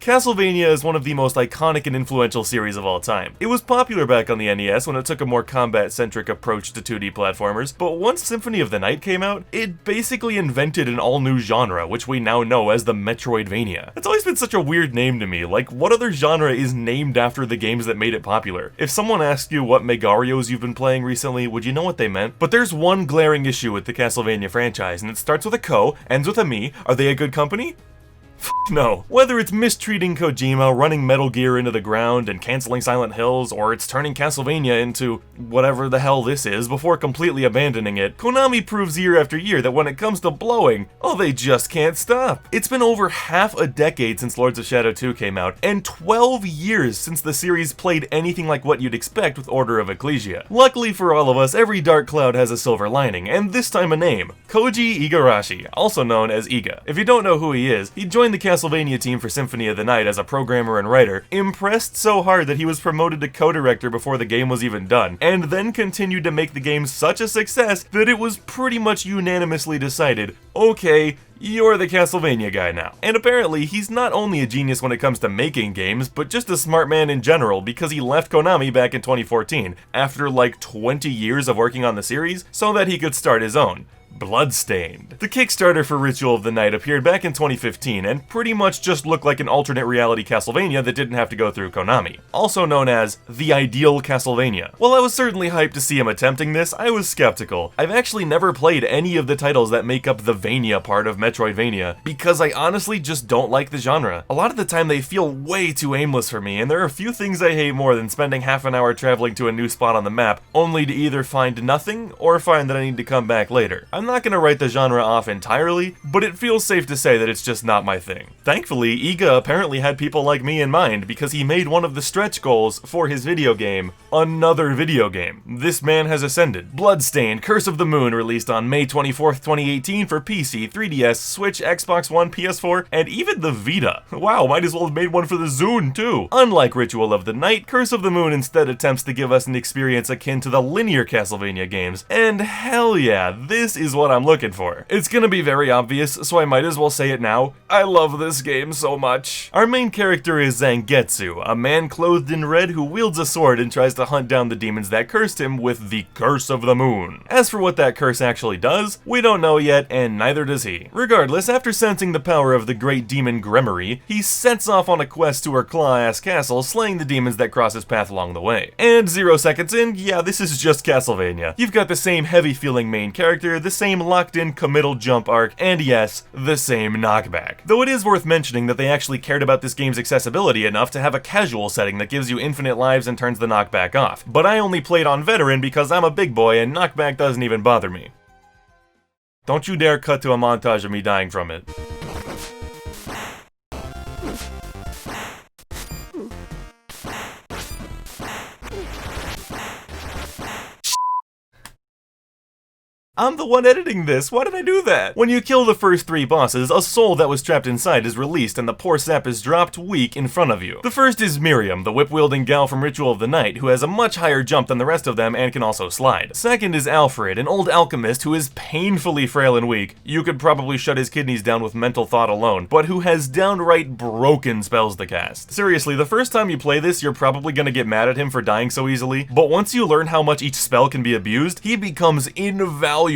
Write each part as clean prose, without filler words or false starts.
Castlevania is one of the most iconic and influential series of all time. It was popular back on the NES when it took a more combat-centric approach to 2D platformers, but once Symphony of the Night came out, it basically invented an all-new genre, which we now know as the Metroidvania. It's always been such a weird name to me, like what other genre is named after the games that made it popular? If someone asked you what Megarios you've been playing recently, would you know what they meant? But there's one glaring issue with the Castlevania franchise, and it starts with a Ko, ends with a Mi. Are they a good company? No. Whether it's mistreating Kojima, running Metal Gear into the ground, and canceling Silent Hills, or it's turning Castlevania into whatever the hell this is before completely abandoning it, Konami proves year after year that when it comes to blowing, oh, they just can't stop. It's been over half a decade since Lords of Shadow 2 came out, and 12 years since the series played anything like what you'd expect with Order of Ecclesia. Luckily for all of us, every dark cloud has a silver lining, and this time a name. KOJI Igarashi, also known as Iga. If you don't know who he is, he joined the Castlevania team for Symphony of the Night as a programmer and writer, impressed so hard that he was promoted to co-director before the game was even done, and then continued to make the game such a success that it was pretty much unanimously decided, okay, you're the Castlevania guy now. And apparently, he's not only a genius when it comes to making games, but just a smart man in general, because he left Konami back in 2014, after like 20 years of working on the series, so that he could start his own. Bloodstained. The Kickstarter for Ritual of the Night appeared back in 2015 and pretty much just looked like an alternate reality Castlevania that didn't have to go through Konami, also known as the ideal Castlevania. While I was certainly hyped to see him attempting this, I was skeptical. I've actually never played any of the titles that make up the Vania part of Metroidvania, because I honestly just don't like the genre. A lot of the time they feel way too aimless for me, and there are a few things I hate more than spending half an hour traveling to a new spot on the map, only to either find nothing or find that I need to come back later. I'm not gonna write the genre off entirely, but it feels safe to say that it's just not my thing. Thankfully, Iga apparently had people like me in mind, because he made one of the stretch goals for his video game another video game. This man has ascended. Bloodstained Curse of the Moon released on May 24th, 2018 for PC, 3DS, Switch, Xbox One, PS4, and even the Vita. Wow, might as well have made one for the Zune too. Unlike Ritual of the Night, Curse of the Moon instead attempts to give us an experience akin to the linear Castlevania games, and hell yeah, this is what I'm looking for. It's gonna be very obvious, so I might as well say it now. I love this game so much. Our main character is Zangetsu, a man clothed in red who wields a sword and tries to hunt down the demons that cursed him with the Curse of the Moon. As for what that curse actually does, we don't know yet, and neither does he. Regardless, after sensing the power of the great demon Gremory, he sets off on a quest to her claw-ass castle, slaying the demons that cross his path along the way. And 0 seconds in, yeah, this is just Castlevania. You've got the same heavy-feeling main character, the same locked-in committal jump arc, and yes, the same knockback. Though it is worth mentioning that they actually cared about this game's accessibility enough to have a casual setting that gives you infinite lives and turns the knockback off. But I only played on veteran because I'm a big boy and knockback doesn't even bother me. Don't you dare cut to a montage of me dying from it. I'm the one editing this, why did I do that? When you kill the first 3 bosses, a soul that was trapped inside is released and the poor sap is dropped weak in front of you. The first is Miriam, the whip-wielding gal from Ritual of the Night, who has a much higher jump than the rest of them and can also slide. Second is Alfred, an old alchemist who is painfully frail and weak. You could probably shut his kidneys down with mental thought alone, but who has downright broken spells to cast. Seriously, the first time you play this, you're probably gonna get mad at him for dying so easily, but once you learn how much each spell can be abused, he becomes invaluable.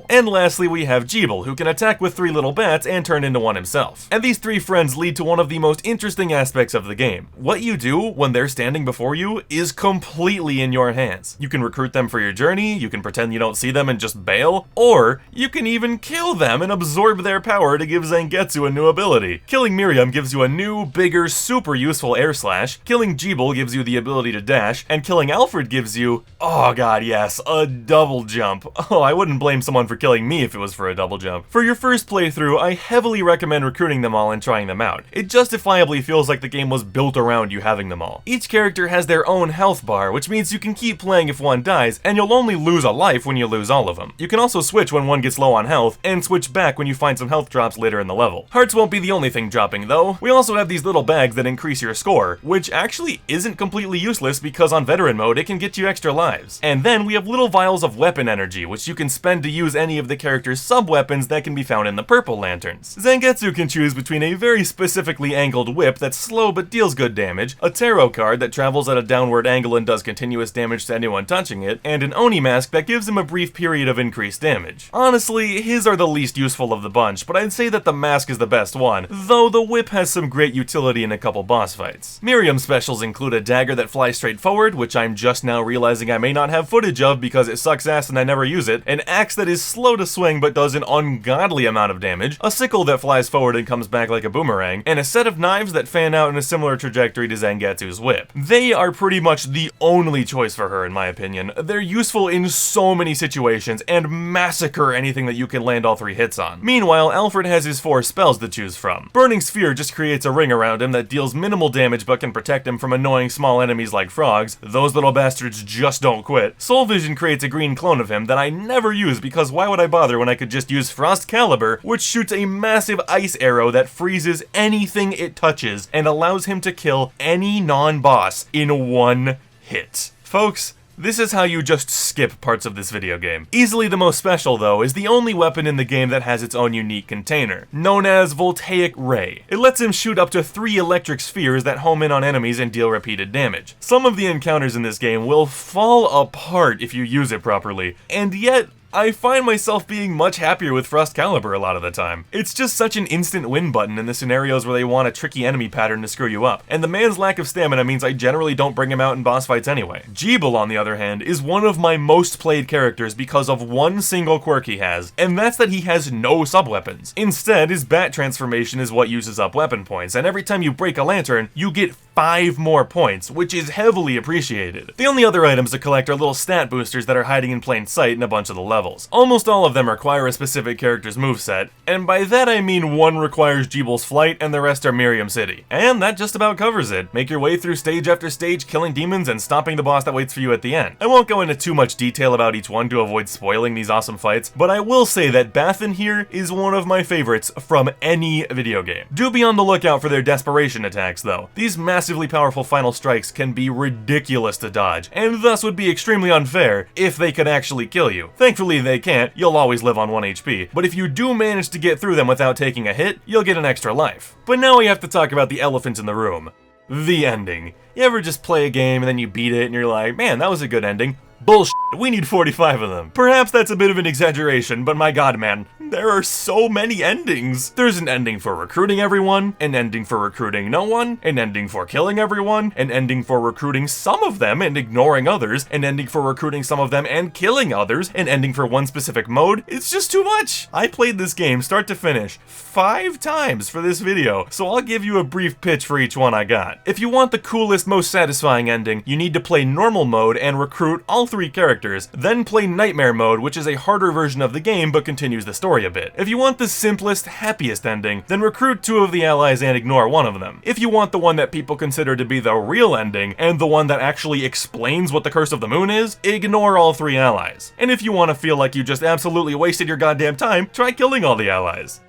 And lastly, we have Gebel, who can attack with 3 little bats and turn into one himself. And these 3 friends lead to one of the most interesting aspects of the game. What you do when they're standing before you is completely in your hands. You can recruit them for your journey, you can pretend you don't see them and just bail, or you can even kill them and absorb their power to give Zangetsu a new ability. Killing Miriam gives you a new, bigger, super useful air slash, killing Gebel gives you the ability to dash, and killing Alfred gives you, oh god yes, a double jump. Oh, I wouldn't blame someone for killing me if it was for a double jump. For your first playthrough, I heavily recommend recruiting them all and trying them out. It justifiably feels like the game was built around you having them all. Each character has their own health bar, which means you can keep playing if one dies, and you'll only lose a life when you lose all of them. You can also switch when one gets low on health, and switch back when you find some health drops later in the level. Hearts won't be the only thing dropping though. We also have these little bags that increase your score, which actually isn't completely useless because on veteran mode it can get you extra lives. And then we have little vials of weapon energy, which you can spend when to use any of the character's sub-weapons that can be found in the purple lanterns. Zangetsu can choose between a very specifically angled whip that's slow but deals good damage, a tarot card that travels at a downward angle and does continuous damage to anyone touching it, and an Oni mask that gives him a brief period of increased damage. Honestly, his are the least useful of the bunch, but I'd say that the mask is the best one, though the whip has some great utility in a couple boss fights. Miriam's specials include a dagger that flies straight forward, which I'm just now realizing I may not have footage of because it sucks ass and I never use it, an axe that is slow to swing but does an ungodly amount of damage, a sickle that flies forward and comes back like a boomerang, and a set of knives that fan out in a similar trajectory to Zangetsu's whip. They are pretty much the only choice for her in my opinion. They're useful in so many situations and massacre anything that you can land all 3 hits on. Meanwhile, Alfred has his 4 spells to choose from. Burning Sphere just creates a ring around him that deals minimal damage but can protect him from annoying small enemies like frogs. Those little bastards just don't quit. Soul Vision creates a green clone of him that I never use because why would I bother when I could just use Frost Caliber, which shoots a massive ice arrow that freezes anything it touches and allows him to kill any non-boss in 1 hit. Folks, this is how you just skip parts of this video game. Easily the most special, though, is the only weapon in the game that has its own unique container, known as Voltaic Ray. It lets him shoot up to 3 electric spheres that home in on enemies and deal repeated damage. Some of the encounters in this game will fall apart if you use it properly, and yet, I find myself being much happier with Frost Caliber a lot of the time. It's just such an instant win button in the scenarios where they want a tricky enemy pattern to screw you up, and the man's lack of stamina means I generally don't bring him out in boss fights anyway. Gebel, on the other hand, is one of my most played characters because of one single quirk he has, and that's that he has no sub-weapons. Instead, his bat transformation is what uses up weapon points, and every time you break a lantern, you get 5 more points, which is heavily appreciated. The only other items to collect are little stat boosters that are hiding in plain sight in a bunch of the levels. Almost all of them require a specific character's moveset, and by that I mean one requires Gebel's flight and the rest are Miriam City. And that just about covers it. Make your way through stage after stage, killing demons and stopping the boss that waits for you at the end. I won't go into too much detail about each one to avoid spoiling these awesome fights, but I will say that Bathin here is one of my favorites from any video game. Do be on the lookout for their desperation attacks though. These massively powerful final strikes can be ridiculous to dodge, and thus would be extremely unfair if they could actually kill you. Thankfully they can't, you'll always live on 1 HP, but if you do manage to get through them without taking a hit, you'll get an extra life. But now we have to talk about the elephant in the room. The ending. You ever just play a game and then you beat it and you're like, man, that was a good ending? Bullshit, we need 45 of them. Perhaps that's a bit of an exaggeration, but my god man, there are so many endings. There's an ending for recruiting everyone, an ending for recruiting no one, an ending for killing everyone, an ending for recruiting some of them and ignoring others, an ending for recruiting some of them and killing others, an ending for one specific mode. It's just too much. I played this game start to finish 5 times for this video, so I'll give you a brief pitch for each one I got. If you want the coolest, most satisfying ending, you need to play normal mode and recruit all 3 characters, then play Nightmare mode, which is a harder version of the game but continues the story a bit. If you want the simplest, happiest ending, then recruit 2 of the allies and ignore one of them. If you want the one that people consider to be the real ending, and the one that actually explains what the Curse of the Moon is, ignore all 3 allies. And if you want to feel like you just absolutely wasted your goddamn time, try killing all the allies.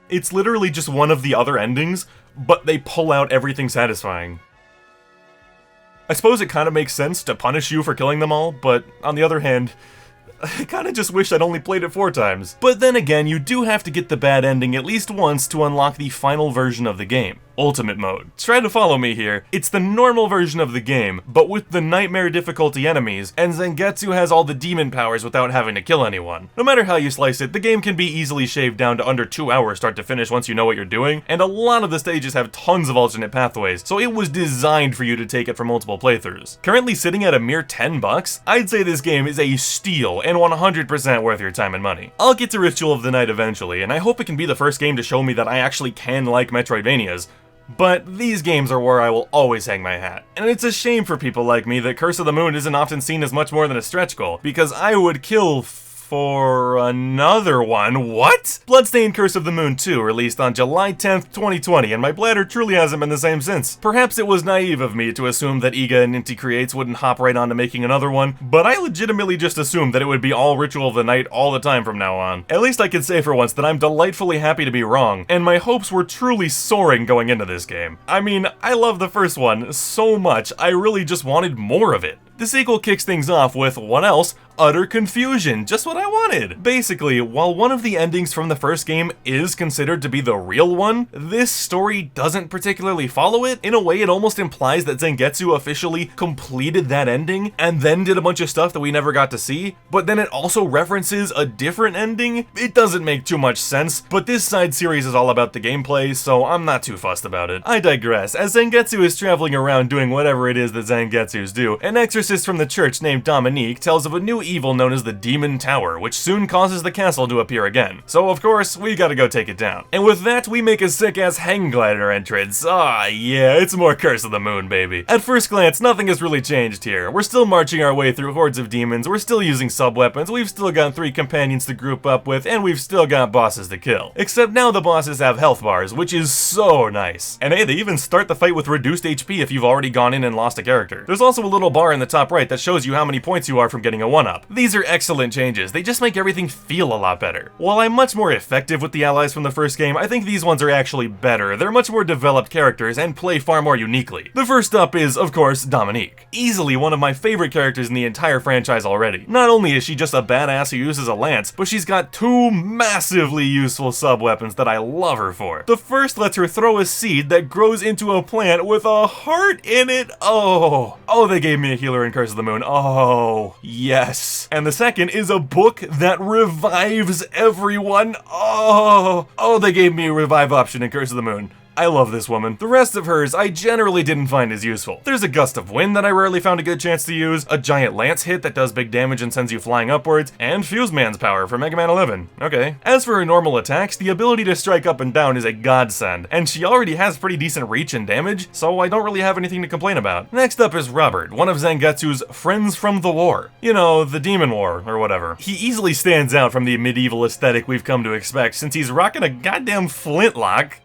It's literally just one of the other endings, but they pull out everything satisfying. I suppose it kind of makes sense to punish you for killing them all, but on the other hand, I kinda just wish I'd only played it 4 times. But then again, you do have to get the bad ending at least once to unlock the final version of the game. Ultimate mode. Try to follow me here. It's the normal version of the game, but with the nightmare difficulty enemies, and Zangetsu has all the demon powers without having to kill anyone. No matter how you slice it, the game can be easily shaved down to under 2 hours start to finish once you know what you're doing, and a lot of the stages have tons of alternate pathways, so it was designed for you to take it for multiple playthroughs. Currently sitting at a mere $10, I'd say this game is a steal and 100% worth your time and money. I'll get to Ritual of the Night eventually, and I hope it can be the first game to show me that I actually can like Metroidvanias. But these games are where I will always hang my hat. And it's a shame for people like me that Curse of the Moon isn't often seen as much more than a stretch goal, because I would kill for another one. What? Bloodstained Curse of the Moon 2 released on July 10th, 2020, and my bladder truly hasn't been the same since. Perhaps it was naive of me to assume that Iga and Inti Creates wouldn't hop right on to making another one, but I legitimately just assumed that it would be all Ritual of the Night all the time from now on. At least I can say for once that I'm delightfully happy to be wrong, and my hopes were truly soaring going into this game. I mean, I love the first one so much, I really just wanted more of it. The sequel kicks things off with what else? Utter confusion, just what I wanted. Basically, while one of the endings from the first game is considered to be the real one, this story doesn't particularly follow it. In a way, it almost implies that Zangetsu officially completed that ending and then did a bunch of stuff that we never got to see, but then it also references a different ending. It doesn't make too much sense, but this side series is all about the gameplay, so I'm not too fussed about it. I digress. As Zangetsu is traveling around doing whatever it is that Zangetsus do, an exorcist from the church named Dominique tells of a new evil known as the Demon Tower, which soon causes the castle to appear again. So of course, we gotta go take it down. And with that, we make a sick-ass hang glider entrance. Ah, yeah, it's more Curse of the Moon, baby. At first glance, nothing has really changed here. We're still marching our way through hordes of demons, we're still using sub-weapons, we've still got 3 companions to group up with, and we've still got bosses to kill. Except now the bosses have health bars, which is so nice. And hey, they even start the fight with reduced HP if you've already gone in and lost a character. There's also a little bar in the top right that shows you how many points you are from getting a 1-up. These are excellent changes, they just make everything feel a lot better. While I'm much more effective with the allies from the first game, I think these ones are actually better. They're much more developed characters and play far more uniquely. The first up is, of course, Dominique. Easily one of my favorite characters in the entire franchise already. Not only is she just a badass who uses a lance, but she's got 2 massively useful sub-weapons that I love her for. The first lets her throw a seed that grows into a plant with a heart in it. Oh, they gave me a healer in Curse of the Moon. Oh, yes. And the second is a book that revives everyone. Oh, they gave me a revive option in Curse of the Moon. I love this woman. The rest of hers I generally didn't find as useful. There's a Gust of Wind that I rarely found a good chance to use, a giant lance hit that does big damage and sends you flying upwards, and Fuse Man's power for Mega Man 11. Okay. As for her normal attacks, the ability to strike up and down is a godsend, and she already has pretty decent reach and damage, so I don't really have anything to complain about. Next up is Robert, one of Zangetsu's friends from the war. You know, the Demon War, or whatever. He easily stands out from the medieval aesthetic we've come to expect, since he's rocking a goddamn flintlock.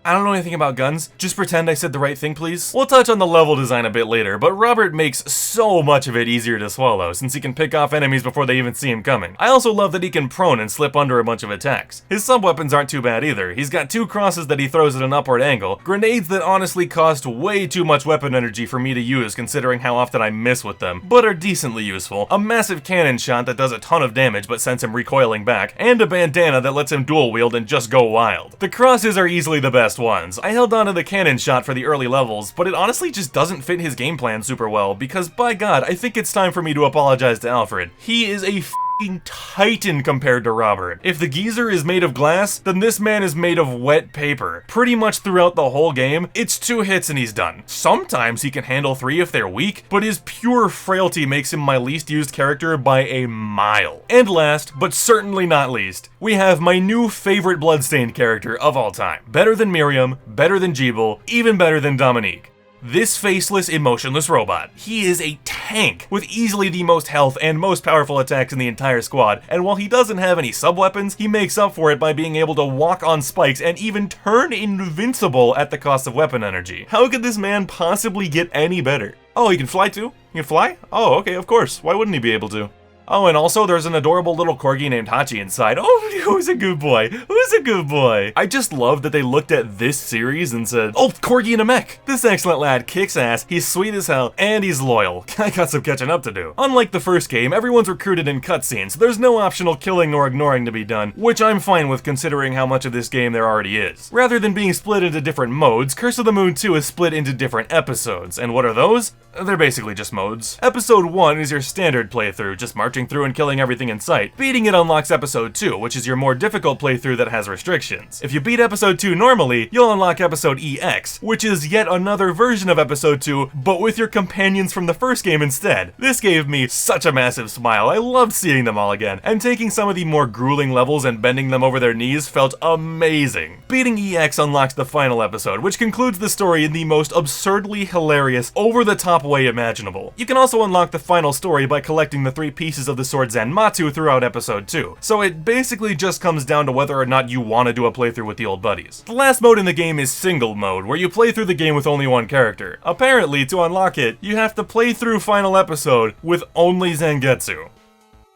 I don't know anything about guns, just pretend I said the right thing, please. We'll touch on the level design a bit later, but Robert makes so much of it easier to swallow, since he can pick off enemies before they even see him coming. I also love that he can prone and slip under a bunch of attacks. His sub-weapons aren't too bad either. He's got 2 crosses that he throws at an upward angle, grenades that honestly cost way too much weapon energy for me to use considering how often I miss with them, but are decently useful, a massive cannon shot that does a ton of damage but sends him recoiling back, and a bandana that lets him dual wield and just go wild. The crosses are easily the best ones. I held on to the cannon shot for the early levels, but it honestly just doesn't fit his game plan super well, because by God, I think it's time for me to apologize to Alfred. He is a f***ing titan compared to Robert. If the geezer is made of glass, then this man is made of wet paper. Pretty much throughout the whole game, it's 2 hits and he's done. Sometimes he can handle 3 if they're weak, but his pure frailty makes him my least used character by a mile. And last, but certainly not least, we have my new favorite Bloodstained character of all time. Better than Miriam, better than Gebel, even better than Dominique. This faceless, emotionless robot. He is a tank, with easily the most health and most powerful attacks in the entire squad, and while he doesn't have any sub-weapons, he makes up for it by being able to walk on spikes and even turn invincible at the cost of weapon energy. How could this man possibly get any better? Oh, he can fly too? He can fly? Oh, okay, of course. Why wouldn't he be able to? Oh, and also there's an adorable little corgi named Hachi inside. Oh, who's a good boy? Who's a good boy? I just love that they looked at this series and said, oh, corgi in a mech. This excellent lad kicks ass, he's sweet as hell, and he's loyal. I got some catching up to do. Unlike the first game, everyone's recruited in cutscenes, so there's no optional killing or ignoring to be done, which I'm fine with considering how much of this game there already is. Rather than being split into different modes, Curse of the Moon 2 is split into different episodes, and what are those? They're basically just modes. Episode 1 is your standard playthrough, just marching through and killing everything in sight. Beating it unlocks Episode 2, which is your more difficult playthrough that has restrictions. If you beat Episode 2 normally, you'll unlock Episode EX, which is yet another version of Episode 2, but with your companions from the first game instead. This gave me such a massive smile. I loved seeing them all again, and taking some of the more grueling levels and bending them over their knees felt amazing. Beating EX unlocks the final episode, which concludes the story in the most absurdly hilarious, over-the-top way imaginable. You can also unlock the final story by collecting the 3 pieces of the sword Zanmatsu throughout Episode 2, so it basically just comes down to whether or not you want to do a playthrough with the old buddies. The last mode in the game is Single Mode, where you play through the game with only one character. Apparently, to unlock it, you have to play through final episode with only Zangetsu.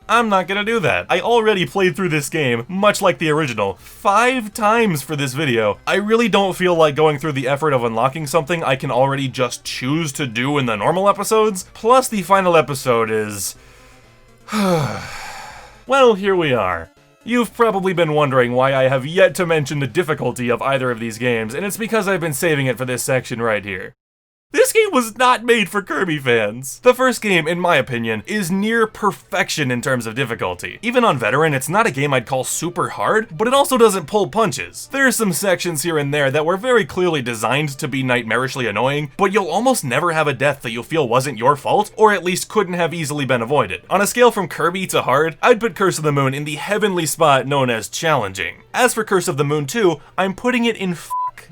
I'm not gonna do that. I already played through this game, much like the original, 5 times for this video. I really don't feel like going through the effort of unlocking something I can already just choose to do in the normal episodes. Plus, the final episode is... well, here we are. You've probably been wondering why I have yet to mention the difficulty of either of these games, and it's because I've been saving it for this section right here. This game was not made for Kirby fans. The first game, in my opinion, is near perfection in terms of difficulty. Even on Veteran, it's not a game I'd call super hard, but it also doesn't pull punches. There are some sections here and there that were very clearly designed to be nightmarishly annoying, but you'll almost never have a death that you'll feel wasn't your fault, or at least couldn't have easily been avoided. On a scale from Kirby to hard, I'd put Curse of the Moon in the heavenly spot known as challenging. As for Curse of the Moon 2, I'm putting it in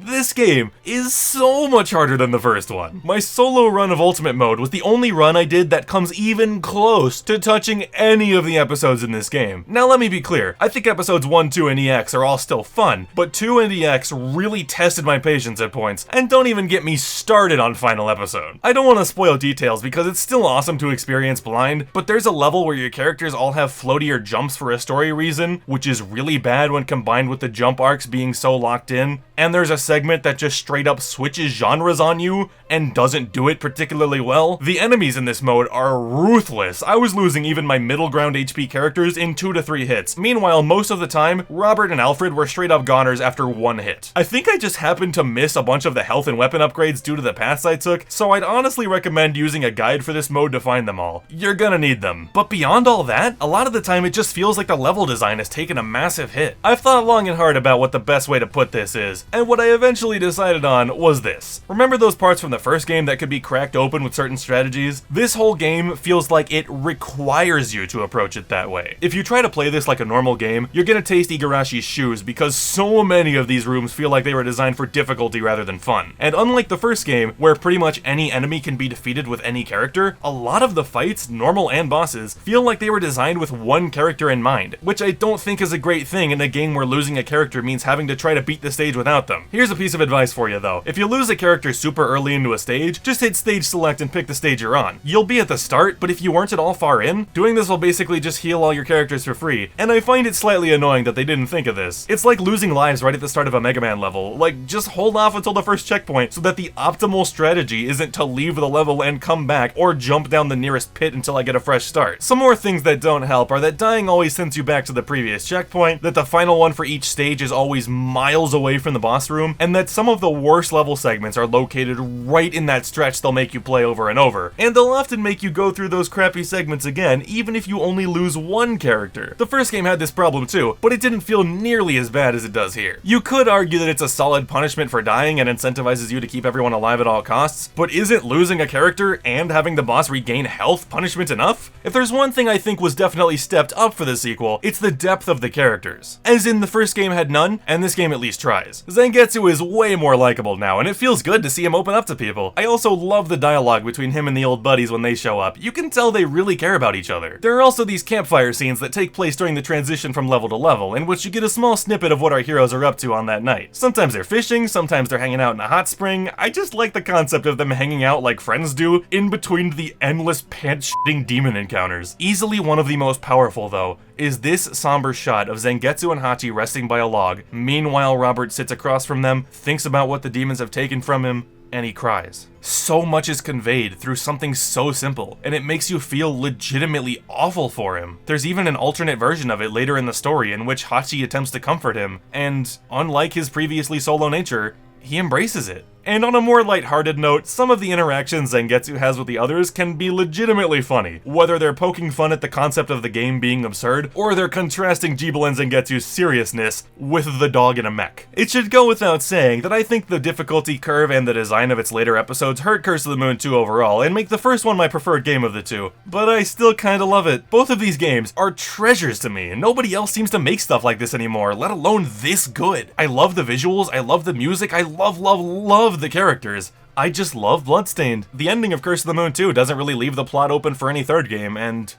this game is so much harder than the first one. My solo run of Ultimate Mode was the only run I did that comes even close to touching any of the episodes in this game. Now let me be clear, I think episodes 1, 2, and EX are all still fun, but 2 and EX really tested my patience at points, and don't even get me started on final episode. I don't want to spoil details because it's still awesome to experience blind, but there's a level where your characters all have floatier jumps for a story reason, which is really bad when combined with the jump arcs being so locked in, and there's a segment that just straight up switches genres on you and doesn't do it particularly well. The enemies in this mode are ruthless. I was losing even my middle ground HP characters in 2 to 3 hits. Meanwhile, most of the time, Robert and Alfred were straight up goners after 1 hit. I think I just happened to miss a bunch of the health and weapon upgrades due to the paths I took, so I'd honestly recommend using a guide for this mode to find them all. You're gonna need them. But beyond all that, a lot of the time it just feels like the level design has taken a massive hit. I've thought long and hard about what the best way to put this is, and what I eventually decided on was this. Remember those parts from the first game that could be cracked open with certain strategies? This whole game feels like it requires you to approach it that way. If you try to play this like a normal game, you're gonna taste Igarashi's shoes because so many of these rooms feel like they were designed for difficulty rather than fun. And unlike the first game, where pretty much any enemy can be defeated with any character, a lot of the fights, normal and bosses, feel like they were designed with one character in mind, which I don't think is a great thing in a game where losing a character means having to try to beat the stage without them. Here's a piece of advice for you though. If you lose a character super early into a stage, just hit stage select and pick the stage you're on. You'll be at the start, but if you weren't at all far in, doing this will basically just heal all your characters for free, and I find it slightly annoying that they didn't think of this. It's like losing lives right at the start of a Mega Man level. Like, just hold off until the first checkpoint so that the optimal strategy isn't to leave the level and come back, or jump down the nearest pit until I get a fresh start. Some more things that don't help are that dying always sends you back to the previous checkpoint, that the final one for each stage is always miles away from the boss room, and that some of the worst level segments are located right in that stretch they'll make you play over and over, and they'll often make you go through those crappy segments again even if you only lose one character. The first game had this problem too, but it didn't feel nearly as bad as it does here. You could argue that it's a solid punishment for dying and incentivizes you to keep everyone alive at all costs, but isn't losing a character and having the boss regain health punishment enough? If there's one thing I think was definitely stepped up for the sequel, it's the depth of the characters. As in, the first game had none, and this game at least tries. Zangetsu is way more likable now, and it feels good to see him open up to people. I also love the dialogue between him and the old buddies when they show up. You can tell they really care about each other. There are also these campfire scenes that take place during the transition from level to level, in which you get a small snippet of what our heroes are up to on that night. Sometimes they're fishing, sometimes they're hanging out in a hot spring. I just like the concept of them hanging out like friends do, in between the endless pants-shitting demon encounters. Easily one of the most powerful, though, is this somber shot of Zangetsu and Hachi resting by a log. Meanwhile, Robert sits across from them, thinks about what the demons have taken from him, and he cries. So much is conveyed through something so simple, and it makes you feel legitimately awful for him. There's even an alternate version of it later in the story in which Hachi attempts to comfort him, and unlike his previously solo nature, he embraces it. And on a more lighthearted note, some of the interactions Zangetsu has with the others can be legitimately funny, whether they're poking fun at the concept of the game being absurd, or they're contrasting Gebel and Zangetsu's seriousness with the dog in a mech. It should go without saying that I think the difficulty curve and the design of its later episodes hurt Curse of the Moon 2 overall, and make the first one my preferred game of the two, but I still kinda love it. Both of these games are treasures to me, and nobody else seems to make stuff like this anymore, let alone this good. I love the visuals, I love the music, I love the characters. I just love Bloodstained. The ending of Curse of the Moon 2 doesn't really leave the plot open for any third game, and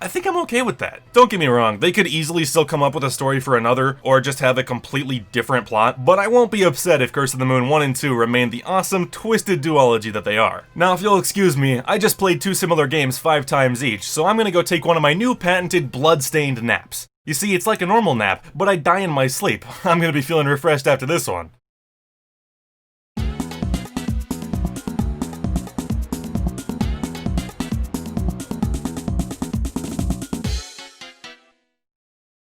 I think I'm okay with that. Don't get me wrong, they could easily still come up with a story for another, or just have a completely different plot, but I won't be upset if Curse of the Moon 1 and 2 remain the awesome, twisted duology that they are. Now, if you'll excuse me, I just played 2 similar games 5 times each, so I'm gonna go take one of my new patented Bloodstained naps. You see, it's like a normal nap, but I die in my sleep. I'm gonna be feeling refreshed after this one.